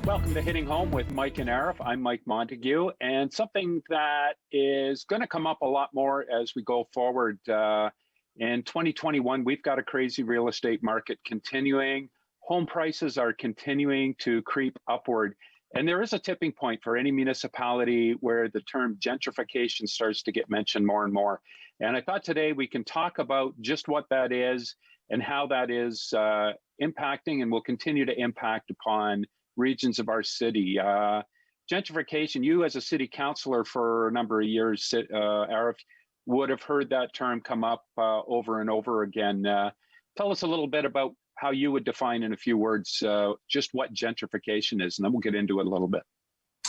Welcome to Hitting Home with Mike and Arif. I'm Mike Montague, and something that is going to come up a lot more as we go forward. In 2021, we've got a crazy real estate market continuing. Home prices are continuing to creep upward. And there is a tipping point for any municipality where the term gentrification starts to get mentioned more and more. And I thought today we can talk about just what that is and how that is impacting and will continue to impact upon regions of our city. Gentrification, you as a city councilor for a number of years, Arif, would have heard that term come up over and over again. Tell us a little bit about how you would define in a few words just what gentrification is, and then we'll get into it a little bit.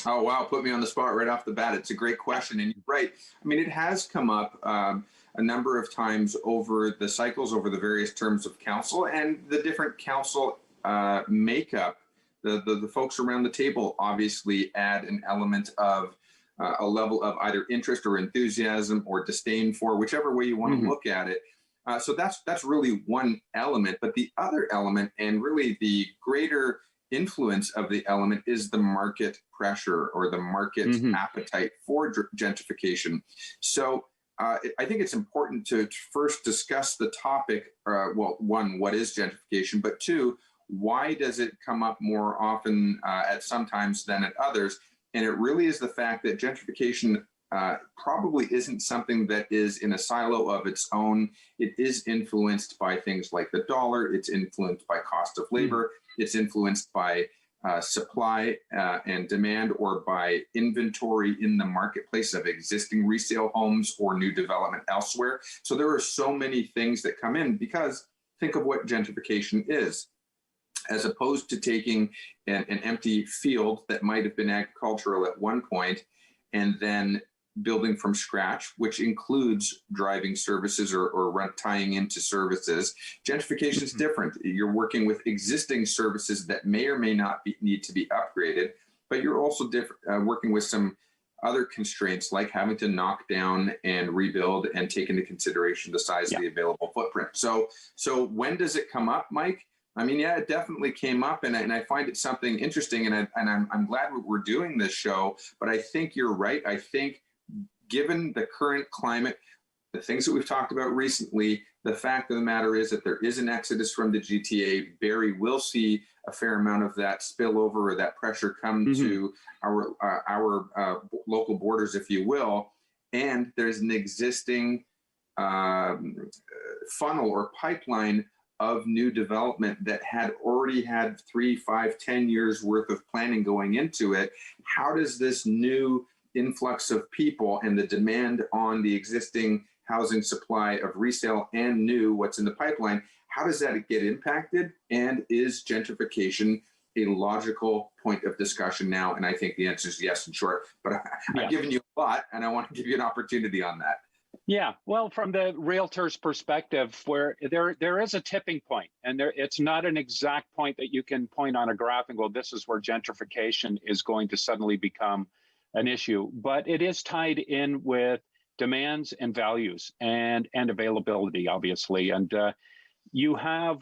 Oh, wow. Put me on the spot right off the bat. It's a great question. And you're right. I mean, it has come up a number of times over the cycles, over the various terms of council and the different council makeup. The folks around the table obviously add an element of a level of either interest or enthusiasm or disdain for, whichever way you want to look at it. So that's really one element. But the other element, and really the greater influence of the element, is the market pressure or the market appetite for gentrification. So I think it's important to first discuss the topic. Well, one, what is gentrification? But two, why does it come up more often at some times than at others? And it really is the fact that gentrification probably isn't something that is in a silo of its own. It is influenced by things like the dollar. It's influenced by cost of labor. It's influenced by supply and demand, or by inventory in the marketplace of existing resale homes or new development elsewhere. So there are so many things that come in, because think of what gentrification is. As opposed to taking an empty field that might have been agricultural at one point and then building from scratch, which includes driving services or tying into services. Gentrification is different. You're working with existing services that may or may not need to be upgraded, but you're also working with some other constraints, like having to knock down and rebuild and take into consideration the size of the available footprint. So when does it come up, Mike? I mean, yeah, it definitely came up, and I find it something interesting, and I'm glad we're doing this show. But I think you're right. I think, given the current climate, the things that we've talked about recently, the fact of the matter is that there is an exodus from the GTA. Barrie will see a fair amount of that spillover or that pressure come to our local borders, if you will, and there's an existing funnel or pipeline of new development that had already had 3, 5, 10 years worth of planning going into it. How does this new influx of people and the demand on the existing housing supply of resale and new, what's in the pipeline, how does that get impacted? And is gentrification a logical point of discussion now? And I think the answer is yes, in short. But I've given you a lot, and I want to give you an opportunity on that. Yeah, well, from the realtor's perspective, where there is a tipping point, and it's not an exact point that you can point on a graph and go, this is where gentrification is going to suddenly become an issue. But it is tied in with demands and values and availability, obviously. And you have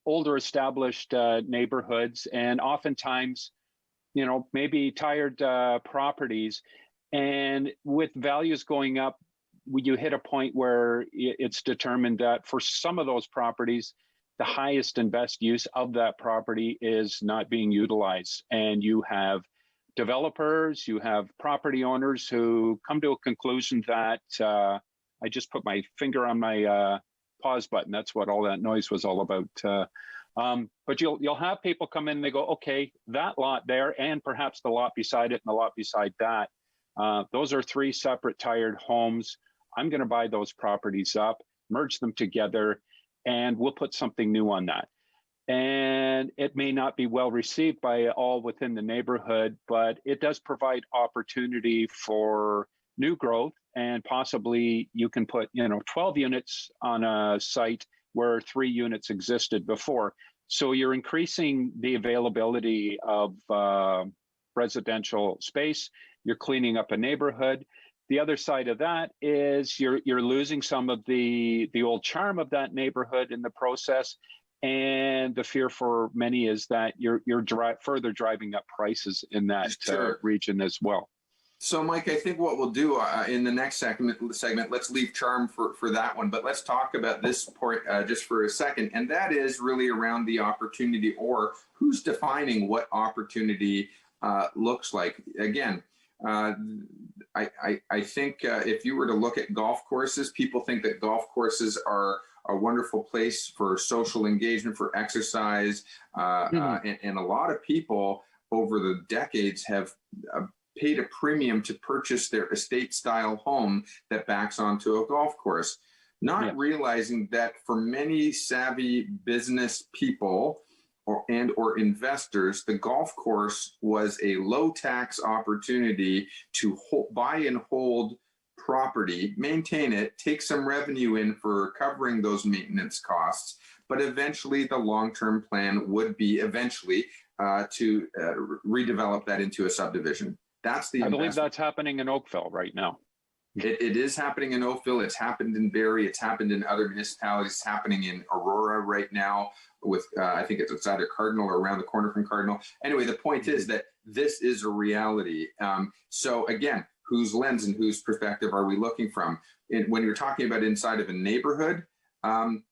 older established neighborhoods, and oftentimes, maybe tired properties, and with values going up, you hit a point where it's determined that for some of those properties, the highest and best use of that property is not being utilized. And you have developers, you have property owners who come to a conclusion that I just put my finger on my pause button. That's what all that noise was all about. But you'll have people come in and they go, okay, that lot there, and perhaps the lot beside it and the lot beside that, those are 3 separate tired homes. I'm going to buy those properties up, merge them together, and we'll put something new on that. And it may not be well received by all within the neighborhood, but it does provide opportunity for new growth. And possibly you can put 12 units on a site where 3 units existed before. So you're increasing the availability of residential space. You're cleaning up a neighborhood. The other side of that is you're losing some of the old charm of that neighborhood in the process, And the fear for many is that you're further driving up prices in that Sure. region as well. So, Mike, I think what we'll do in the next segment, let's leave charm for that one, but let's talk about this point just for a second. And that is really around the opportunity, or who's defining what opportunity looks like. Again, I think if you were to look at golf courses, people think that golf courses are a wonderful place for social engagement, for exercise. And a lot of people over the decades have paid a premium to purchase their estate style home that backs onto a golf course, not realizing that for many savvy business people or investors, the golf course was a low tax opportunity to buy and hold property, maintain it, take some revenue in for covering those maintenance costs. But eventually the long-term plan would be eventually to redevelop that into a subdivision. That's the I believe that's happening in Oakville right now. It is happening in Oakville. It's happened in Barrie. It's happened in other municipalities. It's happening in Aurora right now with, I think it's either Cardinal or around the corner from Cardinal. Anyway, the point is that this is a reality. So again, whose lens and whose perspective are we looking from? When you're talking about inside of a neighborhood,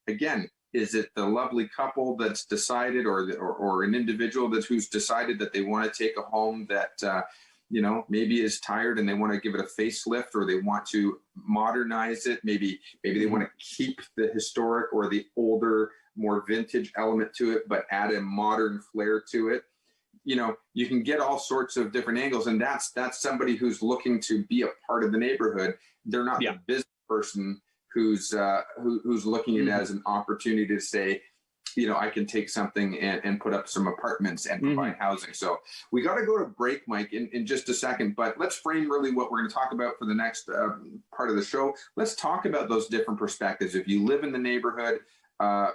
again, is it the lovely couple that's decided or an individual who's decided that they want to take a home that, maybe is tired and they want to give it a facelift, or they want to modernize it. Maybe they want to keep the historic or the older, more vintage element to it, but add a modern flair to it. You can get all sorts of different angles, and that's somebody who's looking to be a part of the neighborhood. They're not the business person who's looking at it as an opportunity to say, I can take something and put up some apartments and provide housing. So we got to go to break, Mike, in just a second, but let's frame really what we're going to talk about for the next part of the show. Let's talk about those different perspectives. If you live in the neighborhood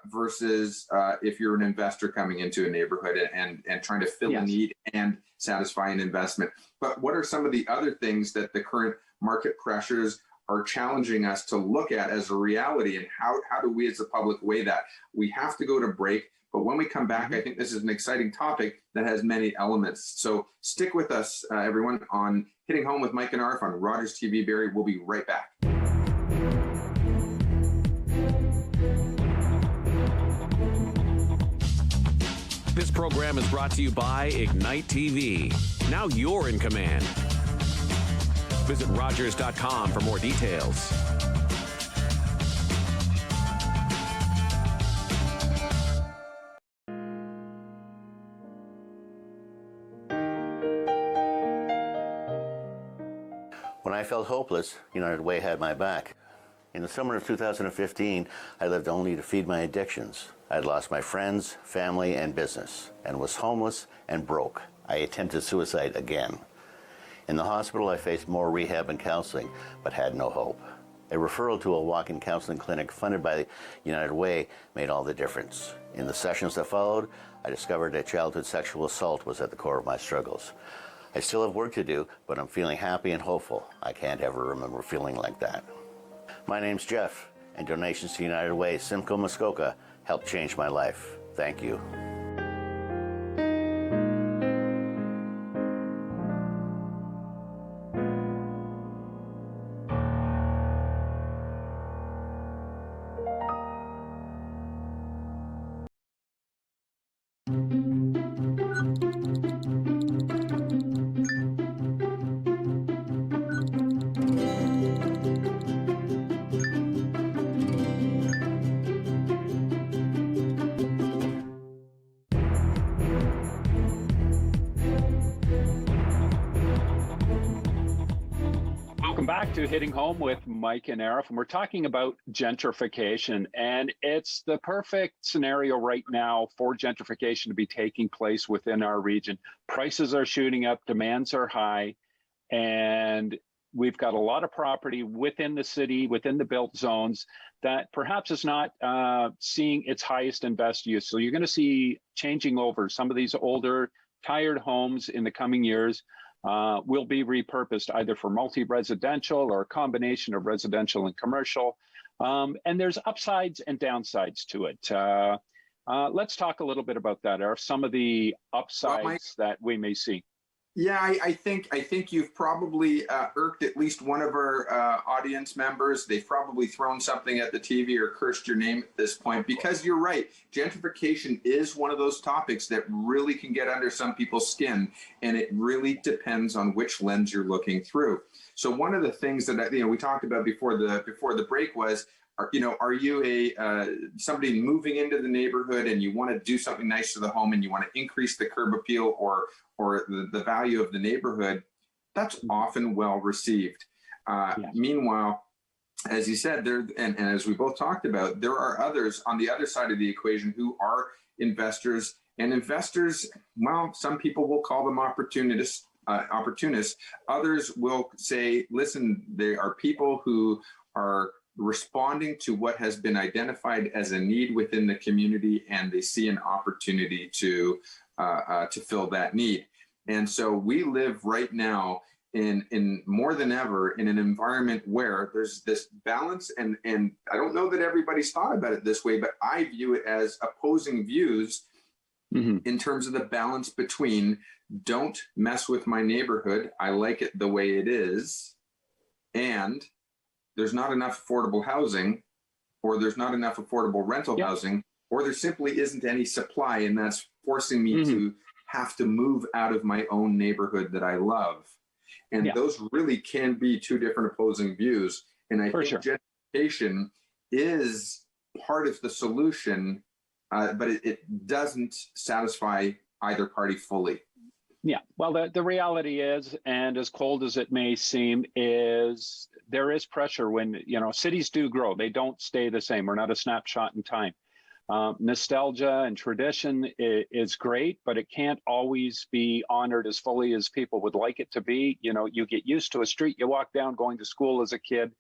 versus if you're an investor coming into a neighborhood and trying to fill a need and satisfy an investment. But what are some of the other things that the current market pressures are challenging us to look at as a reality, and how do we as a public weigh that? We have to go to break, but when we come back, I think this is an exciting topic that has many elements. So stick with us, everyone, on Hitting Home with Mike and Arf on Rogers TV Barrie. We'll be right back. This program is brought to you by Ignite TV. Now you're in command. Visit Rogers.com for more details. When I felt hopeless, United Way had my back. In the summer of 2015, I lived only to feed my addictions. I had lost my friends, family, and business, and was homeless and broke. I attempted suicide again. In the hospital, I faced more rehab and counseling, but had no hope. A referral to a walk-in counseling clinic funded by the United Way made all the difference. In the sessions that followed, I discovered that childhood sexual assault was at the core of my struggles. I still have work to do, but I'm feeling happy and hopeful. I can't ever remember feeling like that. My name's Jeff, and donations to United Way Simcoe Muskoka helped change my life. Thank you. Back to Hitting Home with Mike and Arif, and we're talking about gentrification, and it's the perfect scenario right now for gentrification to be taking place within our region. Prices are shooting up, demands are high, and we've got a lot of property within the city, within the built zones, that perhaps is not seeing its highest and best use. So you're going to see changing over some of these older, tired homes in the coming years. Will be repurposed either for multi-residential or a combination of residential and commercial. And there's upsides and downsides to it. Let's talk a little bit about that. Are some of the Well, Mike, upsides that we may see? yeah, I think you've probably irked at least one of our audience members. They've probably thrown something at the TV or cursed your name at this point, because you're right. Gentrification is one of those topics that really can get under some people's skin, and it really depends on which lens you're looking through. So one of the things that we talked about before the break was, are you somebody moving into the neighborhood and you want to do something nice to the home and you want to increase the curb appeal or the value of the neighborhood? That's often well received. Yes. Meanwhile, as you said, and as we both talked about, there are others on the other side of the equation who are investors. And investors, well, some people will call them opportunists. Others will say, listen, they are people who are responding to what has been identified as a need within the community, and they see an opportunity to fill that need. And so we live right now in more than ever in an environment where there's this balance, and I don't know that everybody's thought about it this way, but I view it as opposing views in terms of the balance between don't mess with my neighborhood, I like it the way it is, and there's not enough affordable housing, or there's not enough affordable rental housing, or there simply isn't any supply, and that's forcing me to have to move out of my own neighborhood that I love. And those really can be two different opposing views. And I think gentrification is part of the solution, but it doesn't satisfy either party fully. Yeah, well, the reality is, and as cold as it may seem, is there is pressure when, cities do grow. They don't stay the same. We're not a snapshot in time. Nostalgia and tradition is great, but it can't always be honored as fully as people would like it to be. You get used to a street you walk down going to school as a kid.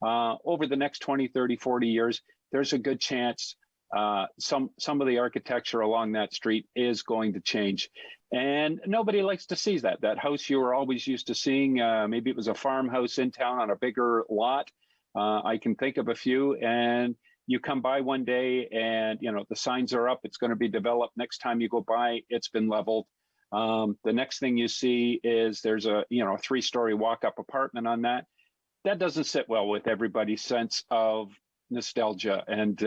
Over the next 20, 30, 40 years, there's a good chance some of the architecture along that street is going to change. And nobody likes to see that. That house you were always used to seeing, maybe it was a farmhouse in town on a bigger lot. I can think of a few, and you come by one day and, the signs are up, it's going to be developed. Next time you go by, it's been leveled. The next thing you see is there's a, 3-story walk-up apartment on that. That doesn't sit well with everybody's sense of nostalgia. And,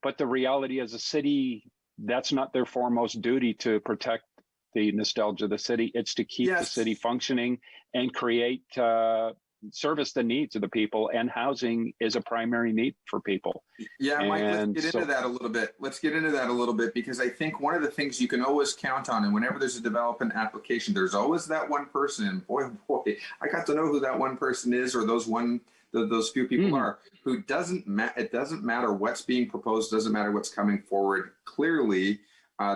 but the reality as a city, that's not their foremost duty to protect the nostalgia of the city. It's to keep the city functioning and create, service the needs of the people, and housing is a primary need for people. Yeah, Mike, let's get into that a little bit. Let's get into that a little bit, because I think one of the things you can always count on, and whenever there's a development application, there's always that one person, and boy, I got to know who that one person is, or those few people are, who it doesn't matter what's being proposed, doesn't matter what's coming forward. Clearly,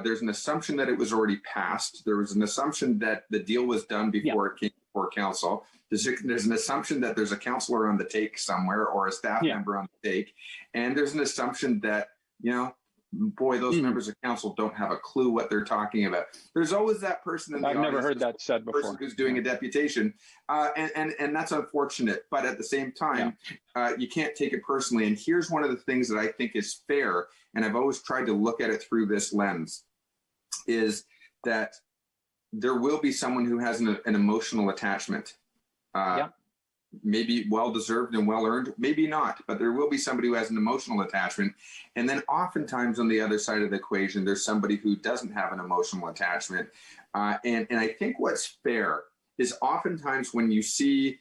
there's an assumption that it was already passed. There was an assumption that the deal was done before it came before council. There's an assumption that there's a counselor on the take somewhere, or a staff member on the take. And there's an assumption that, those members of council don't have a clue what they're talking about. There's always that person in the audience. I've never heard that said before. Person who's doing a deputation. And that's unfortunate. But at the same time, you can't take it personally. And here's one of the things that I think is fair, and I've always tried to look at it through this lens, is that there will be someone who has an emotional attachment. Maybe well-deserved and well-earned, maybe not, but there will be somebody who has an emotional attachment. And then oftentimes on the other side of the equation, there's somebody who doesn't have an emotional attachment. And I think what's fair is oftentimes when you see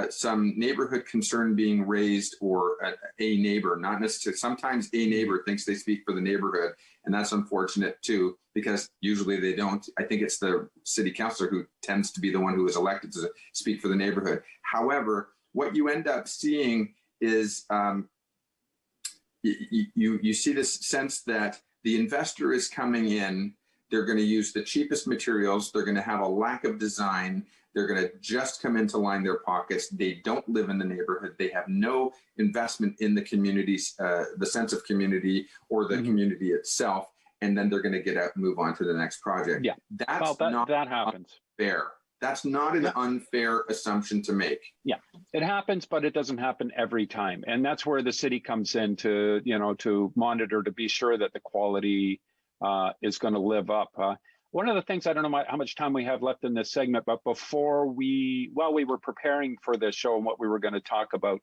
some neighborhood concern being raised, or a neighbor, not necessarily, sometimes a neighbor thinks they speak for the neighborhood, and that's unfortunate too, because usually they don't. I think it's the city councilor who tends to be the one who is elected to speak for the neighborhood. However, what you end up seeing is you see this sense that the investor is coming in, they're going to use the cheapest materials, they're going to have a lack of design, they're going to just come in to line their pockets. They don't live in the neighborhood. They have no investment in the communities, the sense of community, or the community itself. And then they're going to get out and move on to the next project. Yeah, that happens. Fair. That's not an unfair assumption to make. Yeah, it happens, but it doesn't happen every time. And that's where the city comes in to, to monitor, to be sure that the quality is going to live up. One of the things, I don't know how much time we have left in this segment, but while we were preparing for this show and what we were going to talk about,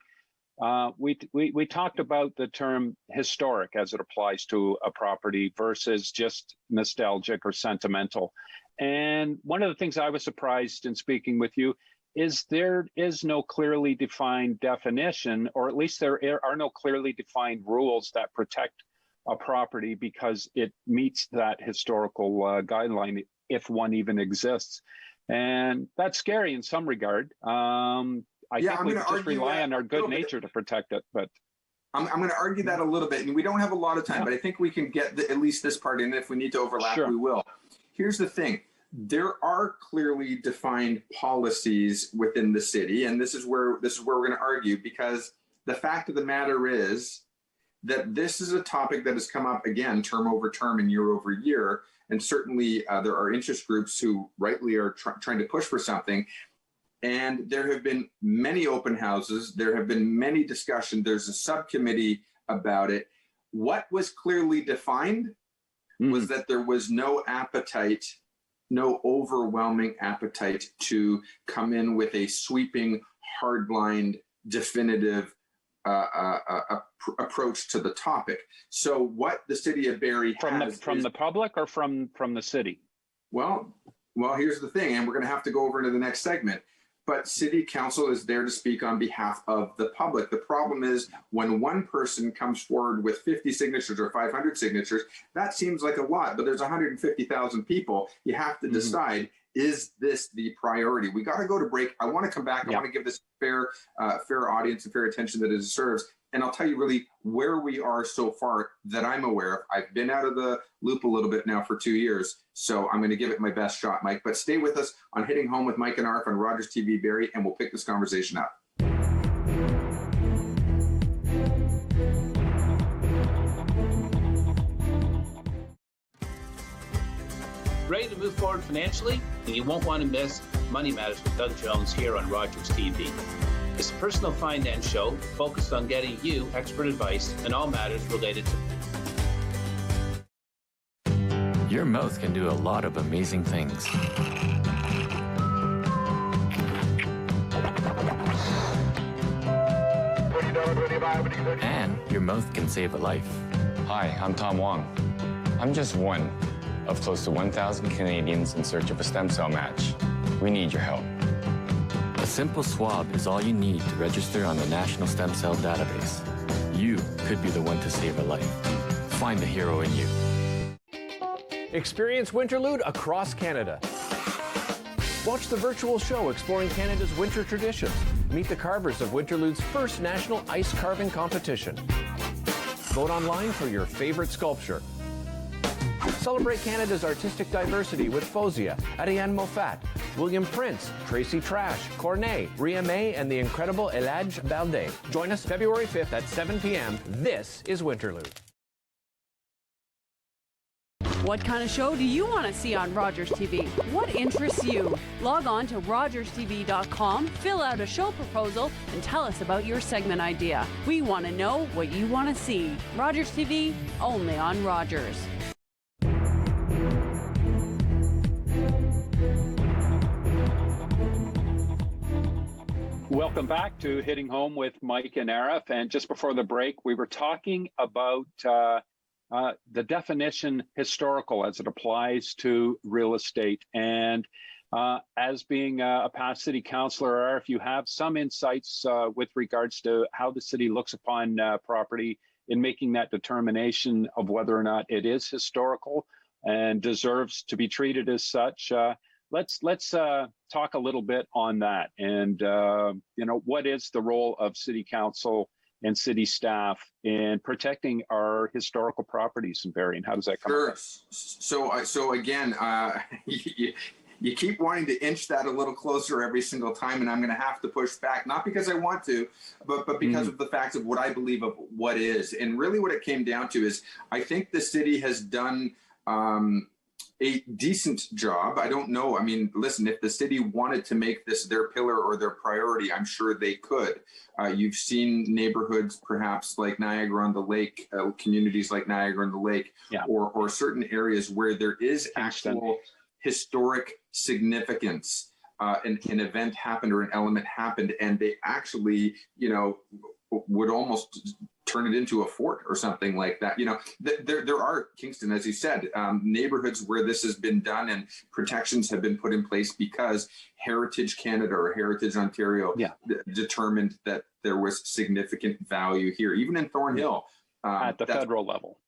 we talked about the term historic as it applies to a property versus just nostalgic or sentimental. And one of the things I was surprised in speaking with you is there is no clearly defined definition, or at least there are no clearly defined rules that protect a property because it meets that historical guideline, if one even exists. And that's scary in some regard. I think we just rely on our good nature to protect it. But I'm going to argue that a little bit, and we don't have a lot of time, but I think we can get at least this part in. If we need to overlap, we will. Here's the thing. There are clearly defined policies within the city, and this is where we're going to argue, because the fact of the matter is that this is a topic that has come up again, term over term and year over year. And certainly there are interest groups who rightly are trying to push for something. And there have been many open houses. There have been many discussions. There's a subcommittee about it. What was clearly defined was that there was no appetite, no overwhelming appetite to come in with a sweeping, hardlined, definitive approach to the topic. So what the city of Barrie has from the public or from the city? Well, here's the thing, and we're going to have to go over into the next segment. But city council is there to speak on behalf of the public. The problem is when one person comes forward with 50 signatures or 500 signatures, that seems like a lot, but there's 150,000 people. You have to decide, is this the priority? We got to go to break. I want to come back. I want to give this fair audience and fair attention that it deserves. And I'll tell you really where we are so far that I'm aware of. I've been out of the loop a little bit now for 2 years, so I'm going to give it my best shot, Mike. But stay with us on Hitting Home with Mike and Arf on Rogers TV Barrie, and we'll pick this conversation up. Ready to move forward financially? Then you won't want to miss Money Matters with Doug Jones here on Rogers TV. It's a personal finance show focused on getting you expert advice in all matters related to. Your mouth can do a lot of amazing things. And your mouth can save a life. Hi, I'm Tom Wong. I'm just one of close to 1,000 Canadians in search of a stem cell match. We need your help. A simple swab is all you need to register on the National Stem Cell Database. You could be the one to save a life. Find the hero in you. Experience Winterlude across Canada. Watch the virtual show exploring Canada's winter traditions. Meet the carvers of Winterlude's first national ice carving competition. Vote online for your favorite sculpture. Celebrate Canada's artistic diversity with Fosia, Ariane Moffat, William Prince, Tracy Trash, Cornet, Ria May, and the incredible Eladj Balde. Join us February 5th at 7 p.m. This is Winterlude. What kind of show do you want to see on Rogers TV? What interests you? Log on to rogerstv.com, fill out a show proposal, and tell us about your segment idea. We want to know what you want to see. Rogers TV, only on Rogers. welcome back to Hitting Home with Mike and Arif. And just before the break, we were talking about the definition historical as it applies to real estate. And as being a past city councilor, Arif, you have some insights with regards to how the city looks upon property in making that determination of whether or not it is historical and deserves to be treated as such. Let's talk a little bit on that. And, what is the role of city council and city staff in protecting our historical properties in Barrie, and how does that come Sure. about? So again, you keep wanting to inch that a little closer every single time, and I'm going to have to push back, not because I want to, but because of the facts of what I believe of what is. And really what it came down to is I think the city has done a decent job. I don't know. I mean, listen, if the city wanted to make this their pillar or their priority, I'm sure they could. You've seen neighborhoods, perhaps like Niagara on the Lake, communities like Niagara on the Lake, or certain areas where there is actual historic significance. An event happened or an element happened, and they actually, would almost turn it into a fort or something like that. There are, Kingston, as you said, neighborhoods where this has been done and protections have been put in place because Heritage Canada or Heritage Ontario determined that there was significant value here, even in Thornhill. At the federal level.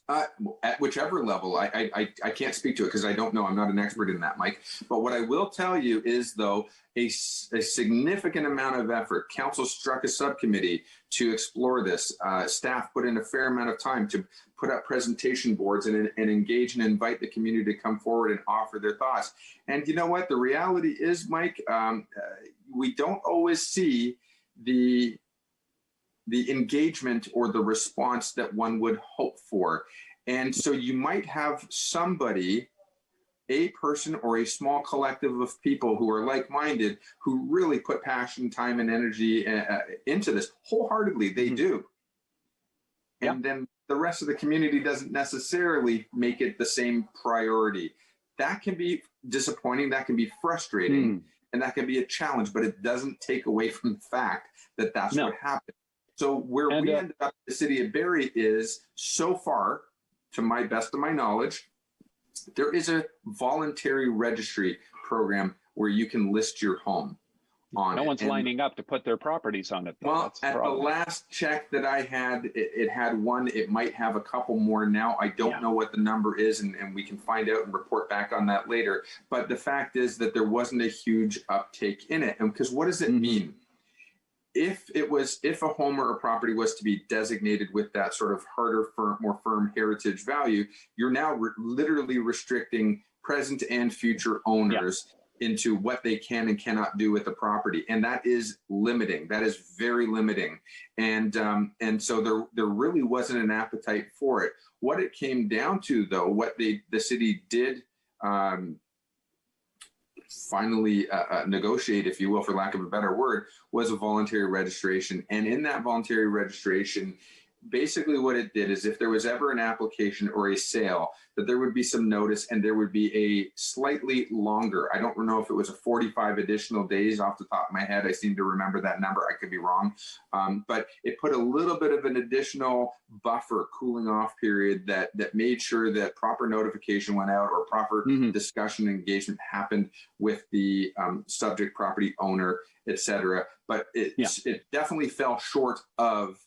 At whichever level, I can't speak to it because I don't know. I'm not an expert in that, Mike. But what I will tell you is, though, a significant amount of effort. Council struck a subcommittee to explore this. Staff put in a fair amount of time to put up presentation boards and engage and invite the community to come forward and offer their thoughts. And you know what? The reality is, Mike, we don't always see the engagement or the response that one would hope for. And so you might have somebody, a person or a small collective of people who are like-minded, who really put passion, time, and energy into this wholeheartedly. They do. And then the rest of the community doesn't necessarily make it the same priority. That can be disappointing. That can be frustrating. And that can be a challenge, but it doesn't take away from the fact that that's what happened. So where we ended up in the city of Barrie is, so far, to my best of my knowledge, there is a voluntary registry program where you can list your home on it. No one's lining up to put their properties on it, though. Well, at the last check that I had, it had one. It might have a couple more now. I don't know what the number is, and we can find out and report back on that later. But the fact is that there wasn't a huge uptake in it. And because what does it mean? If a home or a property was to be designated with that sort of harder, more firm heritage value, you're now literally restricting present and future owners into what they can and cannot do with the property, and that is limiting. That is very limiting, and so there really wasn't an appetite for it. What it came down to, though, what the city did finally negotiate, if you will, for lack of a better word, was a voluntary registration. And in that voluntary registration, basically what it did is, if there was ever an application or a sale, that there would be some notice, and there would be a slightly longer, I don't know if it was a 45 additional days off the top of my head. I seem to remember that number. I could be wrong. But it put a little bit of an additional buffer, cooling off period that made sure that proper notification went out, or proper discussion and engagement happened with the subject property owner, etc. But it definitely fell short of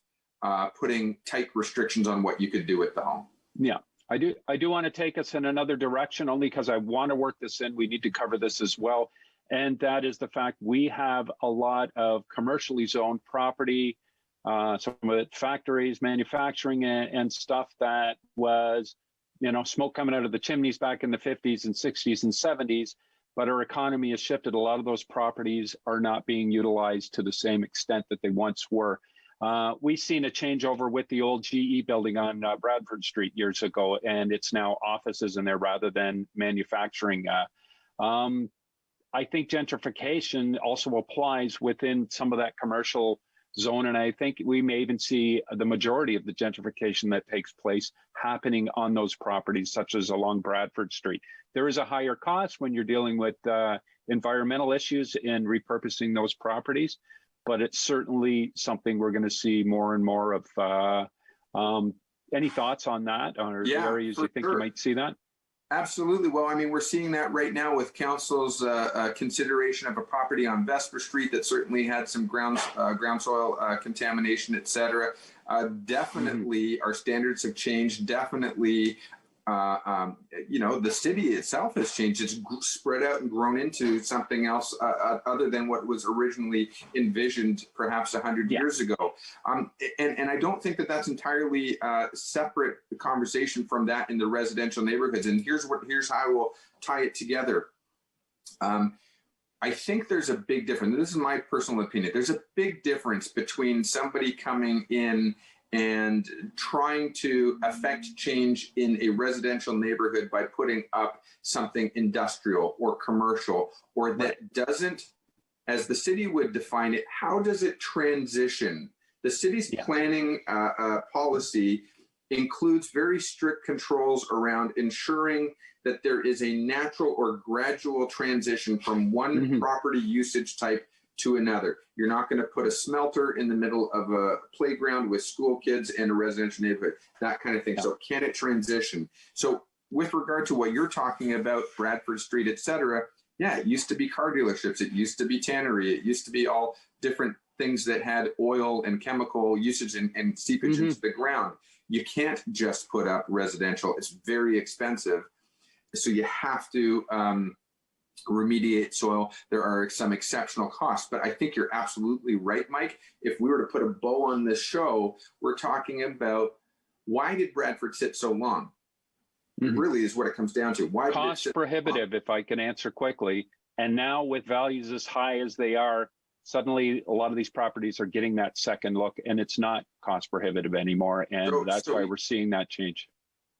putting tight restrictions on what you could do with the home. Yeah, I do want to take us in another direction, only because I want to work this in. We need to cover this as well. And that is the fact we have a lot of commercially zoned property, some of it factories, manufacturing and stuff that was, smoke coming out of the chimneys back in the 50s and 60s and 70s. But our economy has shifted. A lot of those properties are not being utilized to the same extent that they once were. We've seen a changeover with the old GE building on Bradford Street years ago, and it's now offices in there rather than manufacturing. I think gentrification also applies within some of that commercial zone, and I think we may even see the majority of the gentrification that takes place happening on those properties, such as along Bradford Street. There is a higher cost when you're dealing with environmental issues in repurposing those properties, but it's certainly something we're going to see more and more of. Any thoughts on that, or areas you think you might see that? Absolutely. Well, I mean, we're seeing that right now with council's consideration of a property on Vesper Street that certainly had some ground soil contamination, et cetera. Definitely, our standards have changed. Definitely, the city itself has changed. It's spread out and grown into something else other than what was originally envisioned perhaps 100 years ago. And I don't think that that's entirely separate conversation from that in the residential neighborhoods. And here's how I will tie it together. I think there's a big difference. This is my personal opinion. There's a big difference between somebody coming in and trying to affect change in a residential neighborhood by putting up something industrial or commercial, or that doesn't, as the city would define it, how does it transition? The city's planning policy includes very strict controls around ensuring that there is a natural or gradual transition from one property usage type to another. You're not going to put a smelter in the middle of a playground with school kids and a residential neighborhood, that kind of thing. So can it transition? So with regard to what you're talking about, Bradford Street, et cetera, yeah, it used to be car dealerships. It used to be tannery. It used to be all different things that had oil and chemical usage and seepage into the ground. You can't just put up residential. It's very expensive. So you have to remediate soil. There are some exceptional costs, but I think you're absolutely right, Mike. If we were to put a bow on this show, we're talking about why did Bradford sit so long? Really is what it comes down to. Why cost prohibitive, if I can answer quickly. And now with values as high as they are, suddenly a lot of these properties are getting that second look, and it's not cost prohibitive anymore. And that's why we're seeing that change.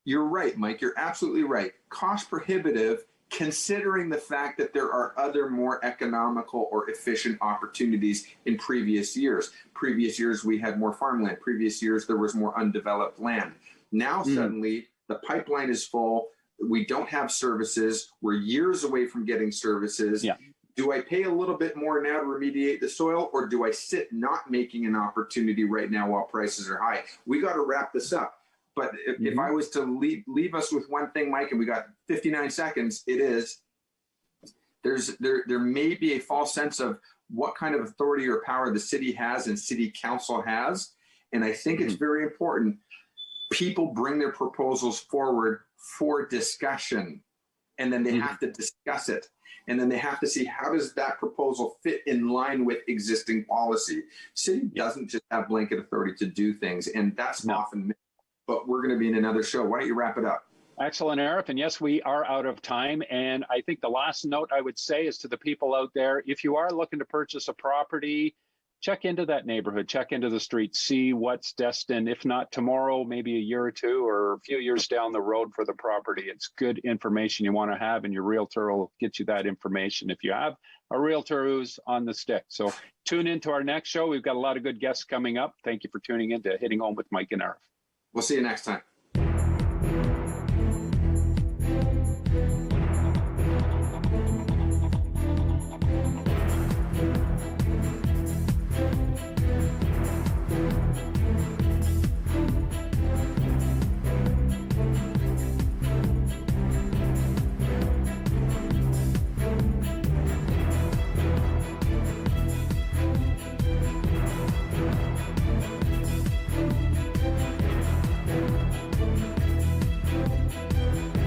You're right, Mike. You're absolutely right. Cost prohibitive, considering the fact that there are other more economical or efficient opportunities in previous years. Previous years, we had more farmland. Previous years, there was more undeveloped land. Now, suddenly, the pipeline is full. We don't have services. We're years away from getting services. Do I pay a little bit more now to remediate the soil, or do I sit not making an opportunity right now while prices are high? We got to wrap this up. But if I was to leave us with one thing, Mike, and we got 59 seconds, it is there may be a false sense of what kind of authority or power the city has and city council has. And I think it's very important. People bring their proposals forward for discussion, and then they have to discuss it. And then they have to see, how does that proposal fit in line with existing policy? City doesn't just have blanket authority to do things, and that's often, but we're going to be in another show. Why don't you wrap it up? Excellent, Arif. And yes, we are out of time. And I think the last note I would say is to the people out there, if you are looking to purchase a property, check into that neighborhood, check into the street, see what's destined, if not tomorrow, maybe a year or two or a few years down the road for the property. It's good information you want to have, and your realtor will get you that information if you have a realtor who's on the stick. So tune into our next show. We've got a lot of good guests coming up. Thank you for tuning in to Hitting Home with Mike and Arif. We'll see you next time.